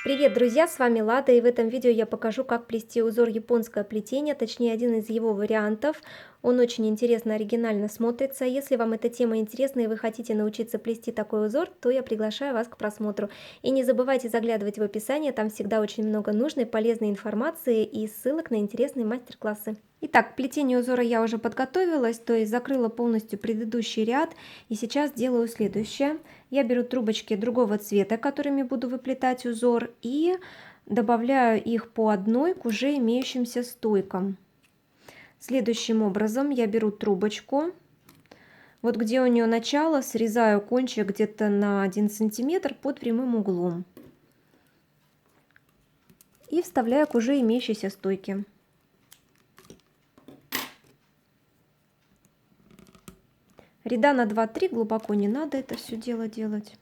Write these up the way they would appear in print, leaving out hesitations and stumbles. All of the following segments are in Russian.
Привет, друзья, с вами Лада, и в этом видео я покажу, как плести узор японское плетение, точнее один из его вариантов. Он очень интересно, оригинально смотрится. Если вам эта тема интересна и вы хотите научиться плести такой узор, то я приглашаю вас к просмотру. И не забывайте заглядывать в описание, там всегда очень много нужной, полезной информации и ссылок на интересные мастер-классы. Итак, к плетению узора я уже подготовилась, то есть закрыла полностью предыдущий ряд, и сейчас делаю следующее. Я беру трубочки другого цвета, которыми буду выплетать узор, и добавляю их по одной к уже имеющимся стойкам. Следующим образом я беру трубочку, вот где у нее начало, срезаю кончик где-то на 1 сантиметр под прямым углом и вставляю к уже имеющейся стойке. Ряда на 2-3, глубоко не надо это все дело делать.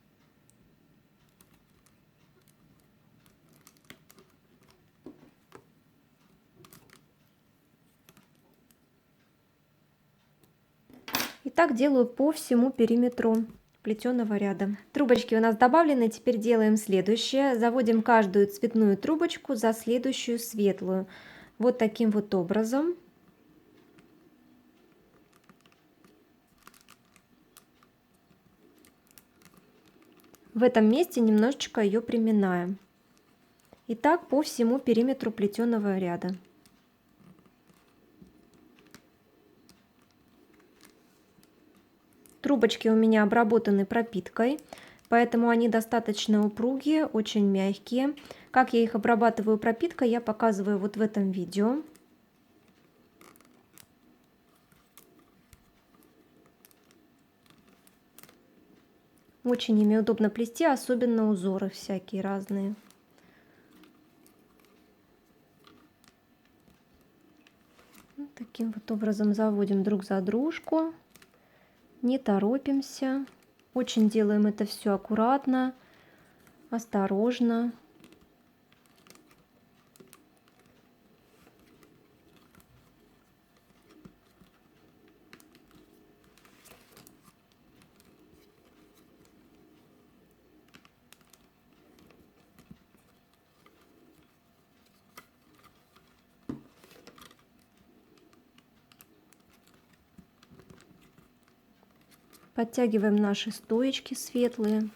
И так делаю по всему периметру плетеного ряда. Трубочки у нас добавлены, теперь делаем следующее. Заводим каждую цветную трубочку за следующую светлую. Вот таким вот образом. В этом месте немножечко ее приминаем. И так по всему периметру плетеного ряда. Трубочки у меня обработаны пропиткой, поэтому они достаточно упругие, очень мягкие. Как я их обрабатываю пропиткой, я показываю вот в этом видео. Очень ими удобно плести, особенно узоры всякие разные. Вот таким вот образом заводим друг за дружку. Не торопимся. Очень делаем это все аккуратно, осторожно. Подтягиваем наши стоечки светлые.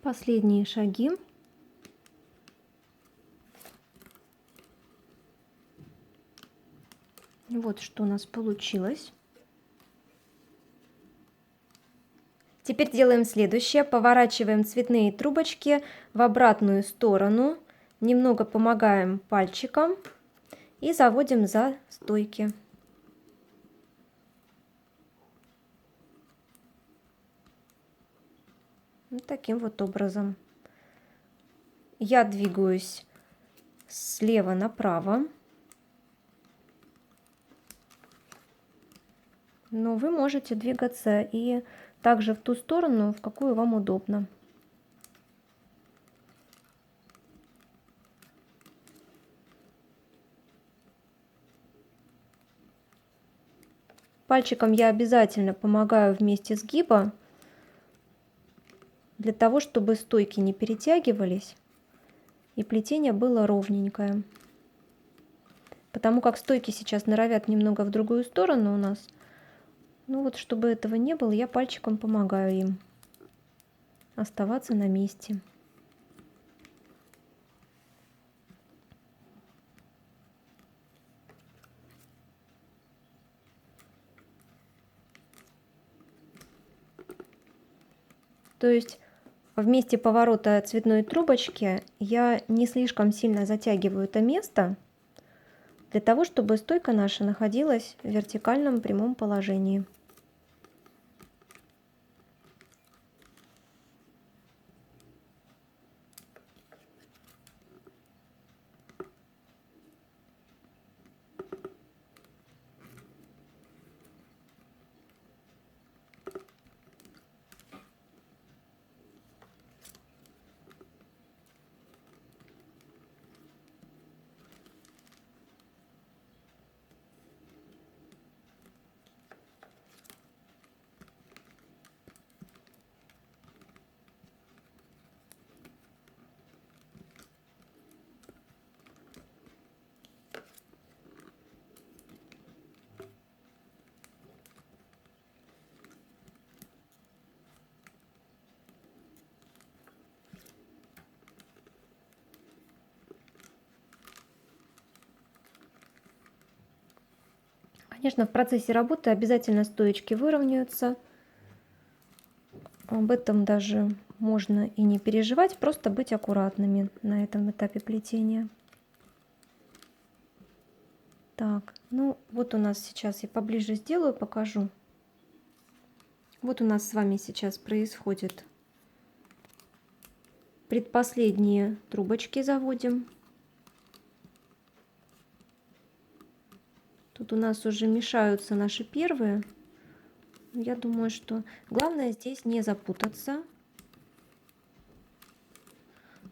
Последние шаги. Вот что у нас получилось. Теперь делаем следующее. Поворачиваем цветные трубочки в обратную сторону. Немного помогаем пальчиком и заводим за стойки. Вот таким вот образом. Я двигаюсь слева направо. Но вы можете двигаться и также в ту сторону, в какую вам удобно. Пальчиком я обязательно помогаю в месте сгиба, для того, чтобы стойки не перетягивались и плетение было ровненькое. Потому как стойки сейчас норовят немного в другую сторону у нас. Ну вот, чтобы этого не было, я пальчиком помогаю им оставаться на месте. То есть в месте поворота цветной трубочки я не слишком сильно затягиваю это место, для того, чтобы стойка наша находилась в вертикальном прямом положении. Конечно, в процессе работы обязательно стоечки выровняются. Об этом даже можно и не переживать, просто быть аккуратными на этом этапе плетения. Так, ну вот у нас сейчас я поближе сделаю, покажу. Вот у нас с вами сейчас происходит предпоследние трубочки заводим. Тут у нас уже мешаются наши первые. Я думаю, что главное здесь не запутаться.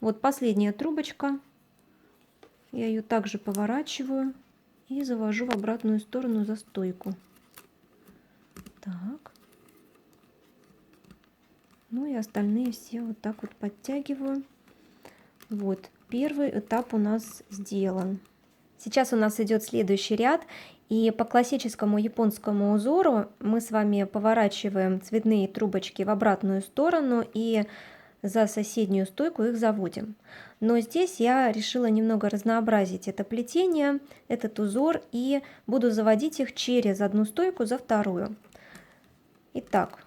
Вот последняя трубочка. Я ее также поворачиваю и завожу в обратную сторону за стойку. Так. Ну и остальные все вот так вот подтягиваю. Вот, первый этап у нас сделан. Сейчас у нас идет следующий ряд. И по классическому японскому узору мы с вами поворачиваем цветные трубочки в обратную сторону и за соседнюю стойку их заводим. Но здесь я решила немного разнообразить это плетение, этот узор, и буду заводить их через одну стойку за вторую. Итак,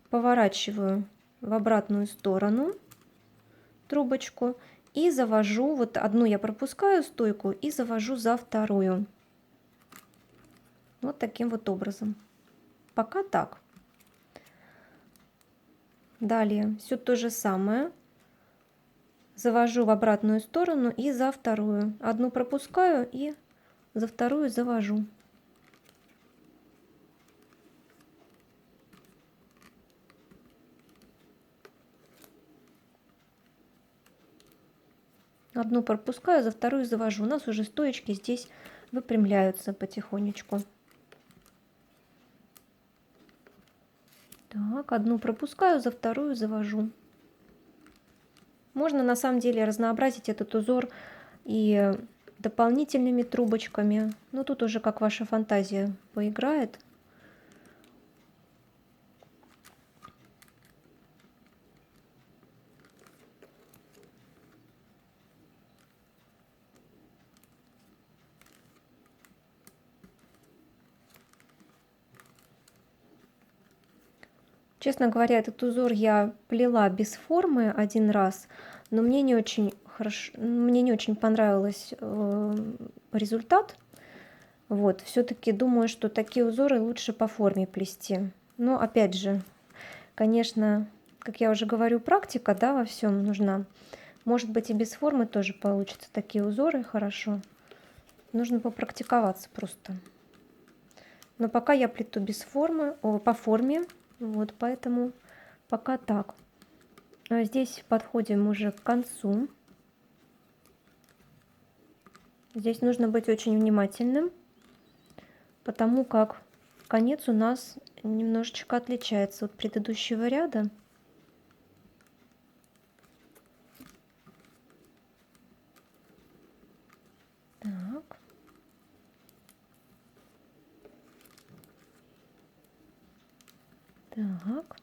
поворачиваю в обратную сторону трубочку и завожу, вот одну я пропускаю стойку и завожу за вторую. Вот таким вот образом. Пока так. Далее все то же самое. Завожу в обратную сторону и за вторую. Одну пропускаю и за вторую завожу. Одну пропускаю, за вторую завожу. У нас уже стоечки здесь выпрямляются потихонечку. Так, одну пропускаю, за вторую завожу. Можно на самом деле разнообразить этот узор и дополнительными трубочками. Но тут уже как ваша фантазия поиграет. Честно говоря, этот узор я плела без формы один раз, но мне не очень хорошо, мне не очень понравился результат. Вот, все-таки думаю, что такие узоры лучше по форме плести. Но опять же, конечно, как я уже говорю, практика, да, во всем нужна. Может быть, и без формы тоже получатся такие узоры хорошо. Нужно попрактиковаться просто. Но пока я плету без формы, по форме. Вот, поэтому пока так. Здесь подходим уже к концу. Здесь нужно быть очень внимательным, потому как конец у нас немножечко отличается от предыдущего ряда. Так. Так.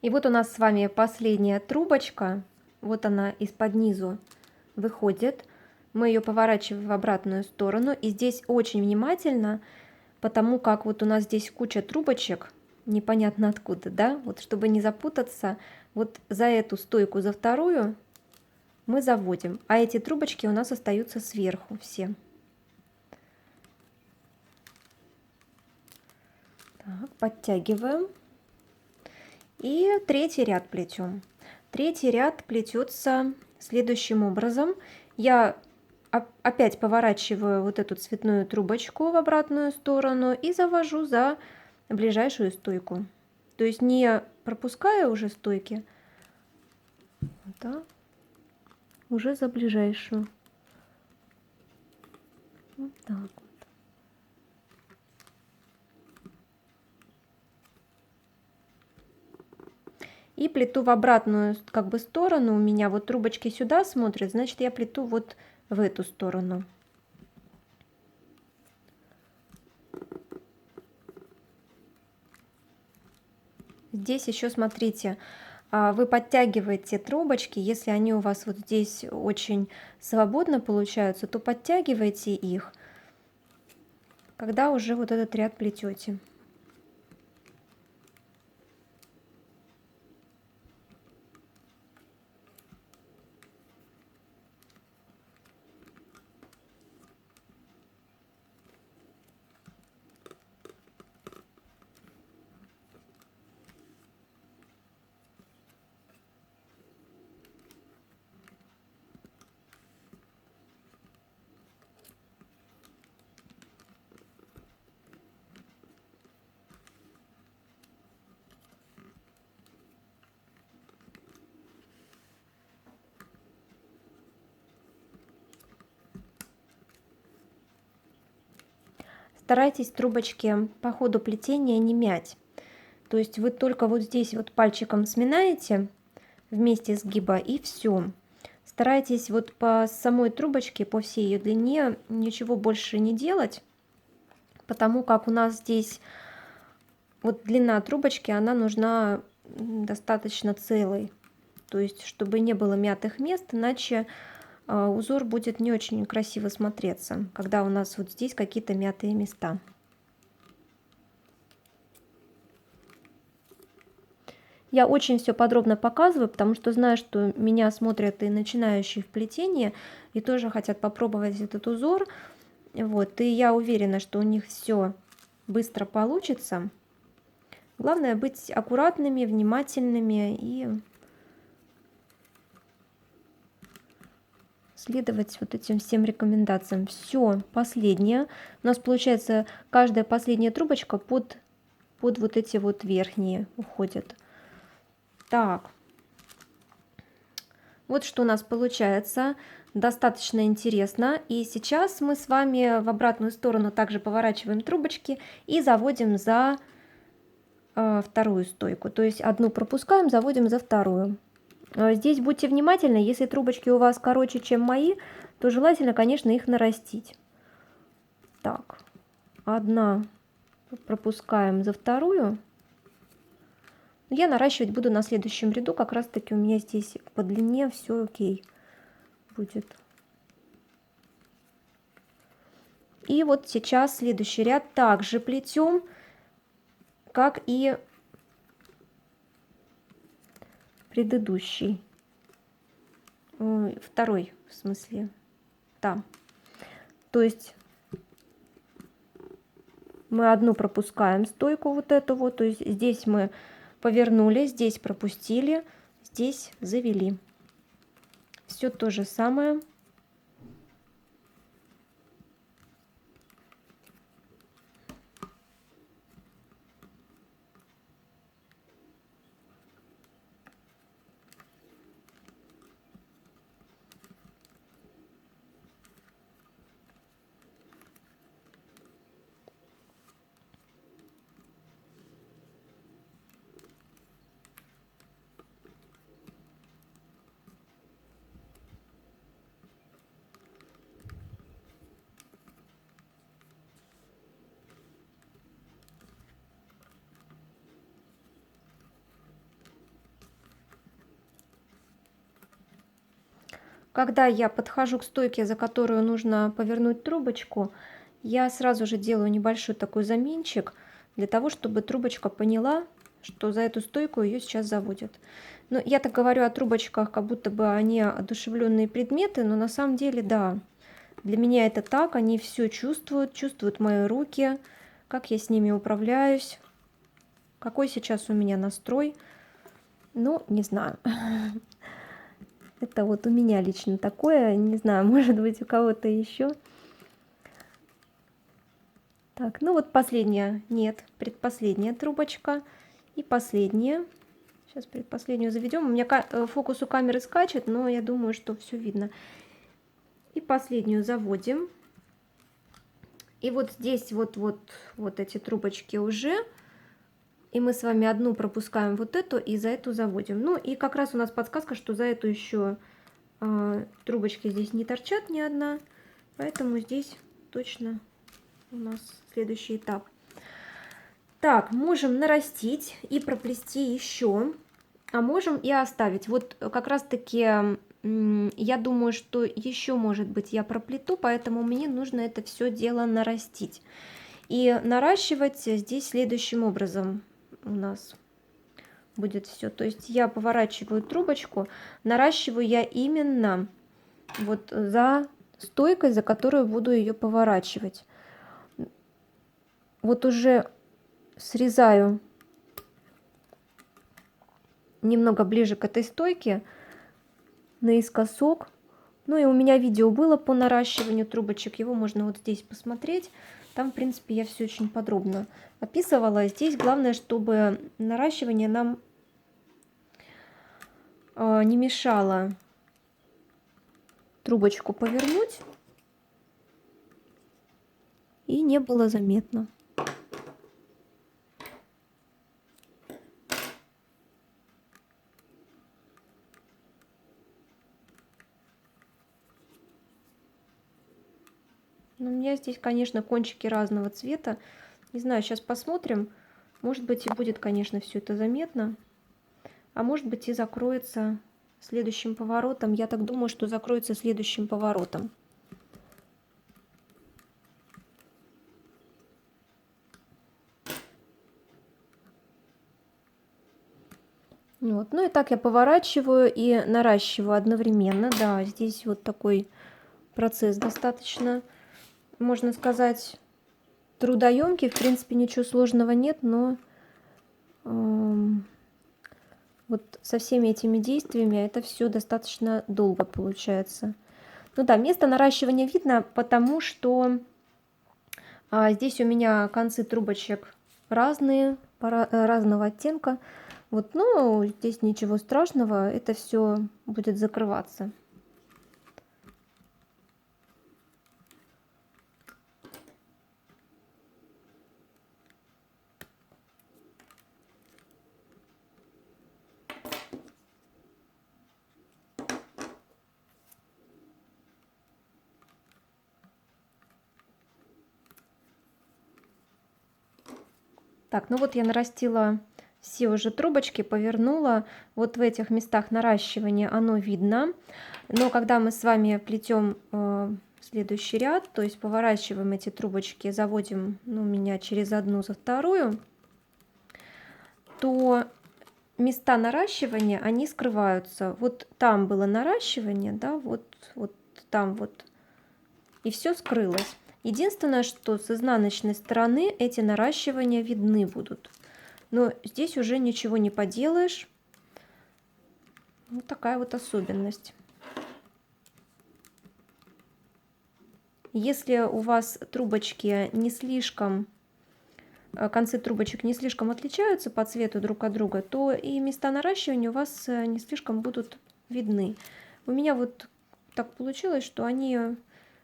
И вот у нас с вами последняя трубочка. Вот она из-под низу выходит. Мы ее поворачиваем в обратную сторону. И здесь очень внимательно, потому как вот у нас здесь куча трубочек, непонятно откуда, да? Вот чтобы не запутаться, вот за эту стойку, за вторую мы заводим. А эти трубочки у нас остаются сверху все. Так, подтягиваем. И третий ряд плетем. Третий ряд плетется следующим образом. Я опять поворачиваю вот эту цветную трубочку в обратную сторону и завожу за ближайшую стойку. То есть не пропуская уже стойки, да, уже за ближайшую. Вот так. И плету в обратную как бы сторону. У меня вот трубочки сюда смотрят, значит я плету вот в эту сторону. Здесь еще смотрите, вы подтягиваете трубочки. Если они у вас вот здесь очень свободно получаются, то подтягивайте их, когда уже вот этот ряд плетете. Старайтесь трубочки по ходу плетения не мять. То есть вы только вот здесь вот пальчиком сминаете вместе сгиба и все. Старайтесь вот по самой трубочке, по всей ее длине ничего больше не делать, потому как у нас здесь вот длина трубочки, она нужна достаточно целой. То есть чтобы не было мятых мест, иначе узор будет не очень красиво смотреться, когда у нас вот здесь какие-то мятые места. Я очень все подробно показываю, потому что знаю, что меня смотрят и начинающие в плетении, и тоже хотят попробовать этот узор. Вот, и я уверена, что у них все быстро получится. Главное быть аккуратными, внимательными и следовать вот этим всем рекомендациям. Все, последнее. У нас получается каждая последняя трубочка под вот эти вот верхние уходит. Так, вот что у нас получается. Достаточно интересно. И сейчас мы с вами в обратную сторону также поворачиваем трубочки и заводим за вторую стойку. То есть одну пропускаем, заводим за вторую. Здесь будьте внимательны, если трубочки у вас короче, чем мои, то желательно, конечно, их нарастить. Так, одна пропускаем за вторую. Я наращивать буду на следующем ряду, как раз таки у меня здесь по длине все окей будет. И вот сейчас следующий ряд также плетем, как и предыдущий, второй в смысле, да. То есть мы одну пропускаем стойку вот эту вот, то есть здесь мы повернули, здесь пропустили, здесь завели. Все то же самое. Когда я подхожу к стойке, за которую нужно повернуть трубочку, я сразу же делаю небольшой такой заменчик, для того, чтобы трубочка поняла, что за эту стойку ее сейчас заводят. Но я так говорю о трубочках, как будто бы они одушевленные предметы, но на самом деле, да, для меня это так, они все чувствуют мои руки, как я с ними управляюсь, какой сейчас у меня настрой, ну, не знаю. Это вот у меня лично такое, не знаю, может быть у кого-то еще. Так, ну вот последняя, нет, предпоследняя трубочка и последняя. Сейчас предпоследнюю заведем. У меня фокус у камеры скачет, но я думаю, что все видно. И последнюю заводим. И вот здесь вот эти трубочки уже. И мы с вами одну пропускаем вот эту и за эту заводим. Ну и как раз у нас подсказка, что за эту еще трубочки здесь не торчат ни одна. Поэтому здесь точно у нас следующий этап. Так, можем нарастить и проплести еще. а можем и оставить. Вот как раз-таки я думаю, что еще, может быть, я проплету, поэтому мне нужно это все дело нарастить. И наращивать здесь следующим образом у нас будет все. То есть я поворачиваю трубочку, наращиваю я именно вот за стойкой, за которую буду ее поворачивать. Вот уже срезаю немного ближе к этой стойке наискосок. Ну и у меня видео было по наращиванию трубочек, его можно вот здесь посмотреть. Там, в принципе, я все очень подробно описывала. Здесь главное, чтобы наращивание нам не мешало трубочку повернуть и не было заметно. Но у меня здесь, конечно, кончики разного цвета. Не знаю, сейчас посмотрим. Может быть, и будет, конечно, все это заметно. А может быть, и закроется следующим поворотом. Я так думаю, что закроется следующим поворотом. Вот. Ну и так я поворачиваю и наращиваю одновременно. Да, здесь вот такой процесс достаточно, можно сказать, трудоемкий. В принципе, ничего сложного нет, но вот со всеми этими действиями это все достаточно долго получается. Ну да, место наращивания видно, потому что здесь у меня концы трубочек разные, разного оттенка. Вот, но здесь ничего страшного, это все будет закрываться. Так, ну вот я нарастила все уже трубочки, повернула. Вот в этих местах наращивания оно видно. Но когда мы с вами плетем следующий ряд, то есть поворачиваем эти трубочки, заводим, ну, у меня через одну за вторую, то места наращивания, они скрываются. Вот там было наращивание, да, вот там вот, и все скрылось. Единственное, что с изнаночной стороны эти наращивания видны будут. Но здесь уже ничего не поделаешь. Вот такая вот особенность. Если у вас трубочки не слишком, концы трубочек не слишком отличаются по цвету друг от друга, то и места наращивания у вас не слишком будут видны. У меня вот так получилось, что они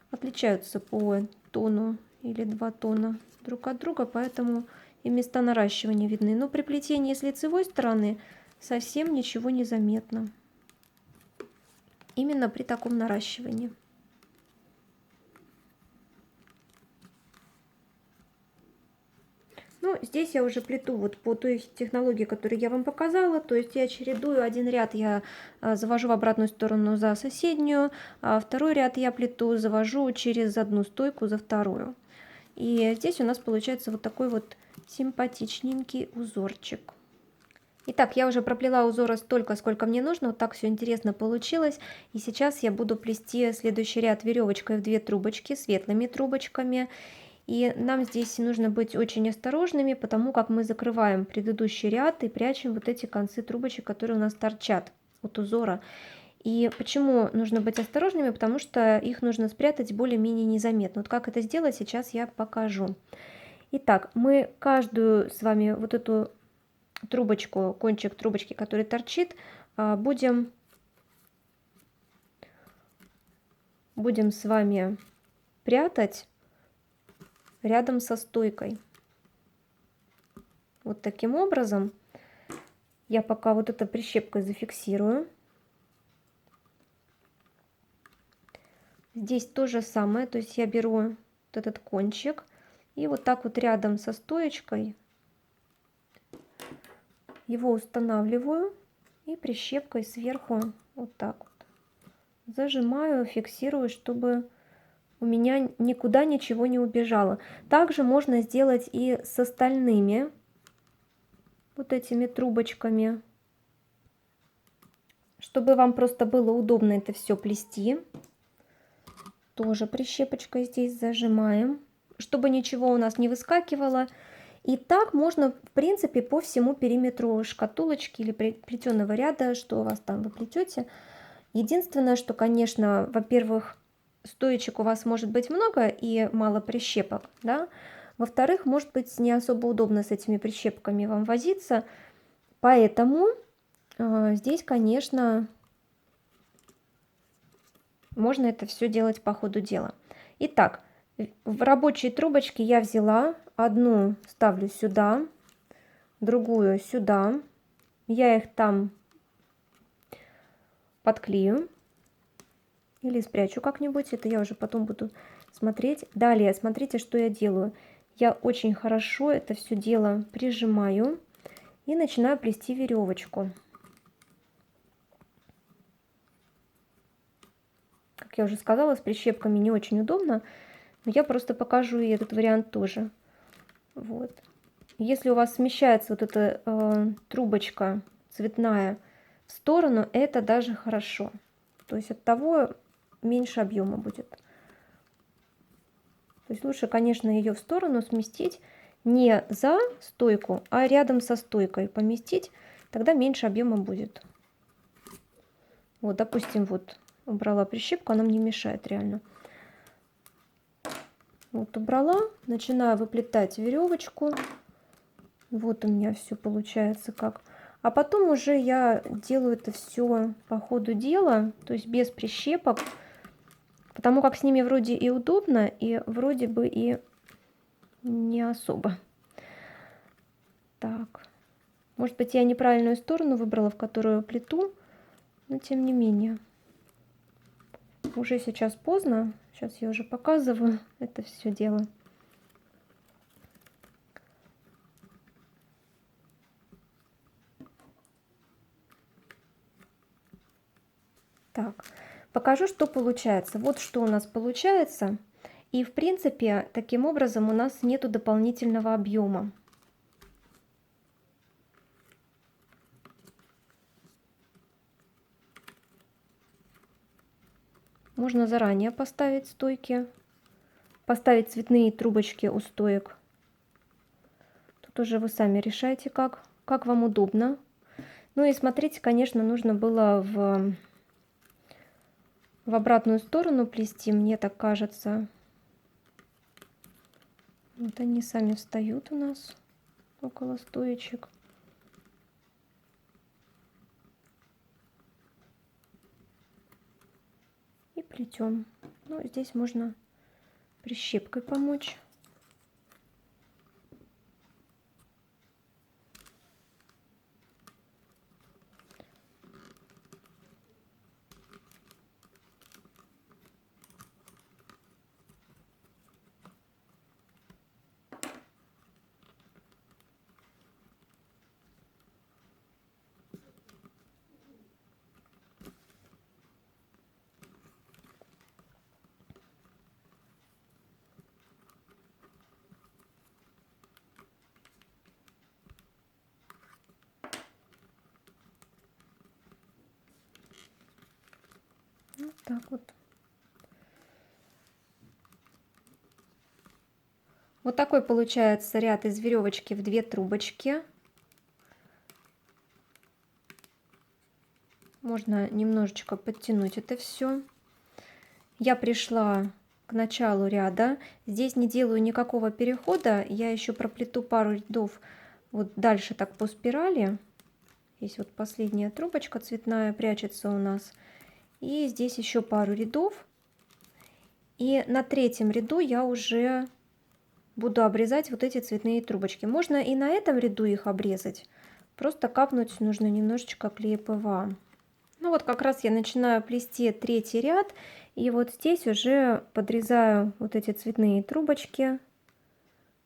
отличаются по тону или 2 тона друг от друга, поэтому и места наращивания видны. Но при плетении с лицевой стороны совсем ничего не заметно. Именно при таком наращивании. Ну, здесь я уже плету вот по той технологии, которую я вам показала. То есть я чередую, один ряд я завожу в обратную сторону за соседнюю, а второй ряд я плету, завожу через одну стойку за вторую. И здесь у нас получается вот такой вот симпатичненький узорчик. Итак, я уже проплела узора столько, сколько мне нужно. Вот так все интересно получилось. И сейчас я буду плести следующий ряд веревочкой в 2 трубочки, светлыми трубочками. И нам здесь нужно быть очень осторожными, потому как мы закрываем предыдущий ряд и прячем вот эти концы трубочек, которые у нас торчат от узора. И почему нужно быть осторожными? Потому что их нужно спрятать более-менее незаметно. Вот как это сделать, сейчас я покажу. Итак, мы каждую с вами вот эту трубочку, кончик трубочки, который торчит, будем с вами прятать рядом со стойкой. Вот таким образом. Я пока вот это прищепкой зафиксирую. Здесь то же самое, то есть я беру вот этот кончик и вот так вот рядом со стоечкой его устанавливаю И прищепкой сверху вот так вот зажимаю, фиксирую, чтобы у меня никуда ничего не убежало. Также можно сделать и с остальными вот этими трубочками, чтобы вам просто было удобно это все плести. Тоже прищепочкой здесь зажимаем, чтобы ничего у нас не выскакивало. И так можно, в принципе, по всему периметру шкатулочки или плетеного ряда, что у вас там вы плетете. Единственное, что, конечно, во-первых, стоечек у вас может быть много и мало прищепок, да. Во-вторых, может быть, не особо удобно с этими прищепками вам возиться. Поэтому здесь, конечно, можно это все делать по ходу дела. Итак, в рабочие трубочки я взяла одну, ставлю сюда, другую сюда. Я их там подклею или спрячу как-нибудь. Это я уже потом буду смотреть. Далее, смотрите, что я делаю. Я очень хорошо это все дело прижимаю и начинаю плести веревочку. Как я уже сказала, с прищепками не очень удобно, но я просто покажу и этот вариант тоже. Вот. Если у вас смещается вот эта трубочка цветная в сторону, это даже хорошо. То есть от того меньше объема будет. То есть лучше, конечно, ее в сторону сместить, не за стойку, а рядом со стойкой поместить, тогда меньше объема будет. Вот, допустим, вот убрала прищепку, она мне мешает реально. Вот убрала, начинаю выплетать веревочку. Вот у меня все получается как. А потом уже я делаю это все по ходу дела, то есть без прищепок, потому как с ними вроде и удобно, и вроде бы и не особо. Так, может быть, я неправильную сторону выбрала, в которую плету, но тем не менее. Уже сейчас поздно, сейчас я уже показываю это все дело. Так, покажу, что получается. Вот что у нас получается. И в принципе, таким образом у нас нету дополнительного объема. Можно заранее поставить стойки, поставить цветные трубочки у стоек. Тут уже вы сами решаете, как вам удобно. Ну и смотрите, конечно, нужно было в обратную сторону плести, мне так кажется. Вот они сами встают у нас около стоечек. И плетем. Ну, здесь можно прищепкой помочь. Вот так вот. Вот такой получается ряд из веревочки в 2 трубочки. Можно немножечко подтянуть это все. Я пришла к началу ряда. Здесь не делаю никакого перехода. Я еще проплету пару рядов вот дальше так по спирали. Здесь вот последняя трубочка цветная прячется у нас. И здесь еще пару рядов. И на 3-м ряду я уже буду обрезать вот эти цветные трубочки. Можно и на этом ряду их обрезать. Просто капнуть нужно немножечко клея ПВА. Ну вот как раз я начинаю плести 3-й ряд. И вот здесь уже подрезаю вот эти цветные трубочки.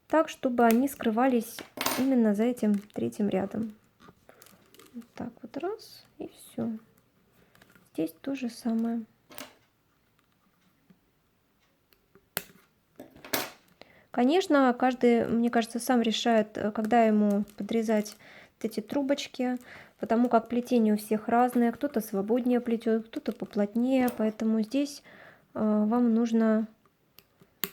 Так, чтобы они скрывались именно за этим 3-м рядом. Вот так вот раз. И все. Здесь то же самое. Конечно, каждый, мне кажется, сам решает, когда ему подрезать вот эти трубочки, потому как плетение у всех разное. Кто-то свободнее плетет, кто-то поплотнее. Поэтому здесь вам нужно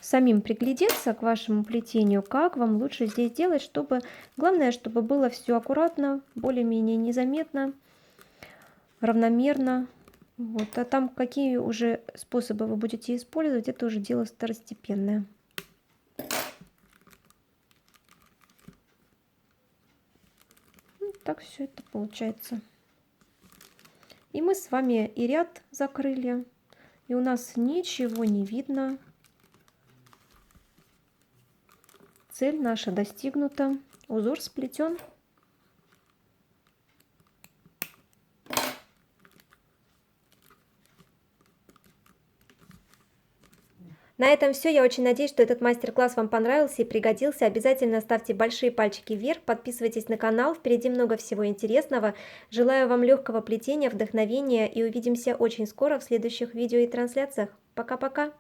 самим приглядеться к вашему плетению, как вам лучше здесь делать, чтобы, главное, чтобы было все аккуратно, более-менее незаметно, равномерно. Вот. А там какие уже способы вы будете использовать, это уже дело второстепенное. Так все это получается. И мы с вами и ряд закрыли, и у нас ничего не видно. Цель наша достигнута, узор сплетен. На этом все. Я очень надеюсь, что этот мастер-класс вам понравился и пригодился. Обязательно ставьте большие пальчики вверх, подписывайтесь на канал. Впереди много всего интересного. Желаю вам легкого плетения, вдохновения и увидимся очень скоро в следующих видео и трансляциях. Пока-пока!